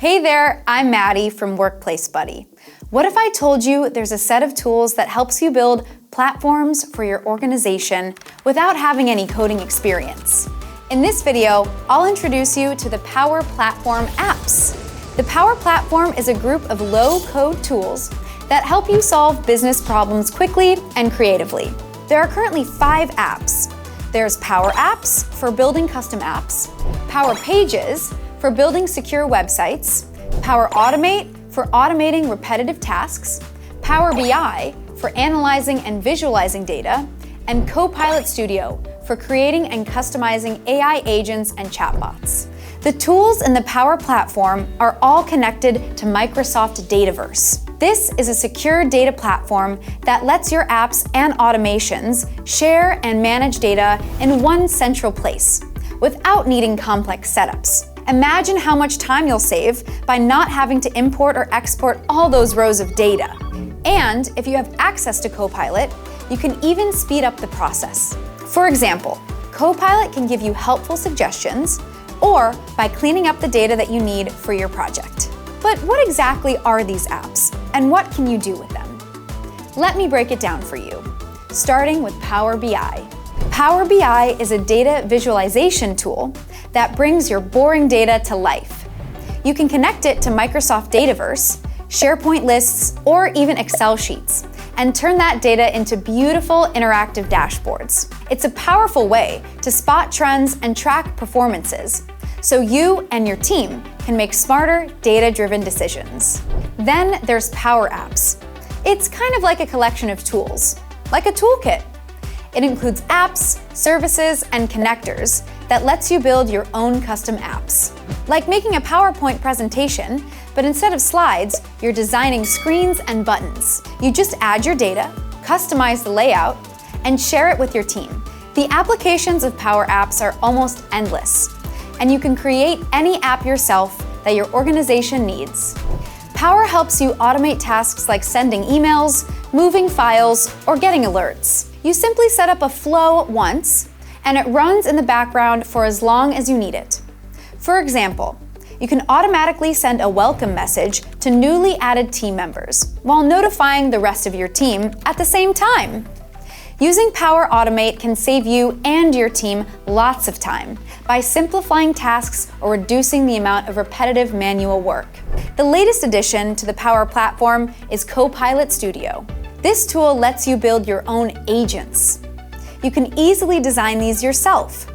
Hey there, I'm Maddie from WorkplaceBuddy. What if I told you there's a set of tools that helps you build platforms for your organization without having any coding experience? In this video, I'll introduce you to the PowerPlatform apps. The PowerPlatform is a group of low-code tools that help you solve business problems quickly and creatively. There are currently 5 apps. There's Power Apps for building custom apps, Power Pages for building secure websites, Power Automate for automating repetitive tasks, Power BI for analyzing and visualizing data, and Copilot Studio for creating and customizing AI agents and chatbots. The tools in the Power Platform are all connected to Microsoft Dataverse. This is a secure data platform that lets your apps and automations share and manage data in one central place without needing complex setups. Imagine how much time you'll save by not having to import or export all those rows of data. And if you have access to Copilot, you can even speed up the process. For example, Copilot can give you helpful suggestions or by cleaning up the data that you need for your project. But what exactly are these apps and what can you do with them? Let me break it down for you, starting with Power BI. Power BI is a data visualization tool that brings your boring data to life. You can connect it to Microsoft Dataverse, SharePoint lists, or even Excel sheets, and turn that data into beautiful interactive dashboards. It's a powerful way to spot trends and track performances, so you and your team can make smarter, data-driven decisions. Then there's Power Apps. It's kind of like a collection of tools, like a toolkit. It includes apps, services, and connectors that lets you build your own custom apps. Like making a PowerPoint presentation, but instead of slides, you're designing screens and buttons. You just add your data, customize the layout, and share it with your team. The applications of Power Apps are almost endless, and you can create any app yourself that your organization needs. Power helps you automate tasks like sending emails, moving files, or getting alerts. You simply set up a flow once, and it runs in the background for as long as you need it. For example, you can automatically send a welcome message to newly added team members while notifying the rest of your team at the same time. Using Power Automate can save you and your team lots of time by simplifying tasks or reducing the amount of repetitive manual work. The latest addition to the Power Platform is Copilot Studio. This tool lets you build your own agents. You can easily design these yourself.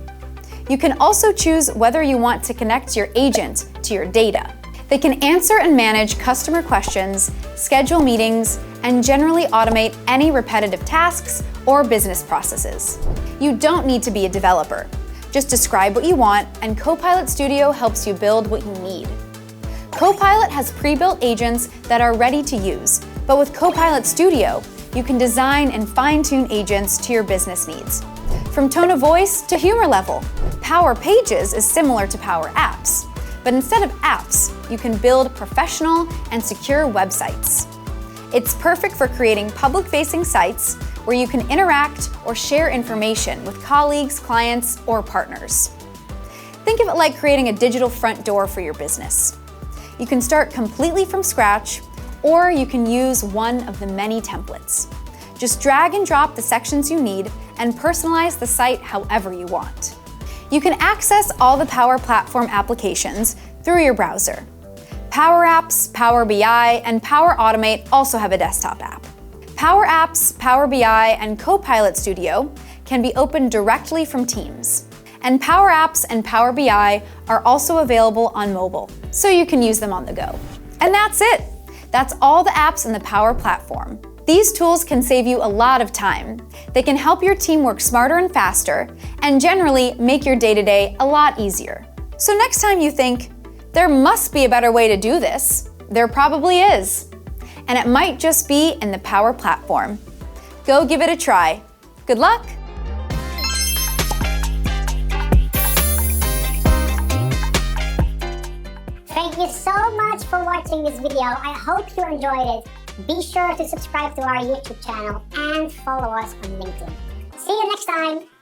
You can also choose whether you want to connect your agent to your data. They can answer and manage customer questions, schedule meetings, and generally automate any repetitive tasks or business processes. You don't need to be a developer. Just describe what you want, and Copilot Studio helps you build what you need. Copilot has pre-built agents that are ready to use, but with Copilot Studio, you can design and fine-tune agents to your business needs. From tone of voice to humor level, Power Pages is similar to Power Apps, but instead of apps, you can build professional and secure websites. It's perfect for creating public-facing sites where you can interact or share information with colleagues, clients, or partners. Think of it like creating a digital front door for your business. You can start completely from scratch, or you can use one of the many templates. Just drag and drop the sections you need and personalize the site however you want. You can access all the Power Platform applications through your browser. Power Apps, Power BI, and Power Automate also have a desktop app. Power Apps, Power BI, and Copilot Studio can be opened directly from Teams. And Power Apps and Power BI are also available on mobile, so you can use them on the go. And that's it. That's all the apps in the Power Platform. These tools can save you a lot of time. They can help your team work smarter and faster, and generally make your day-to-day a lot easier. So next time you think, there must be a better way to do this, there probably is. And it might just be in the Power Platform. Go give it a try. Good luck! Thank you so much for watching this video. I hope you enjoyed it. Be sure to subscribe to our YouTube channel and follow us on LinkedIn. See you next time.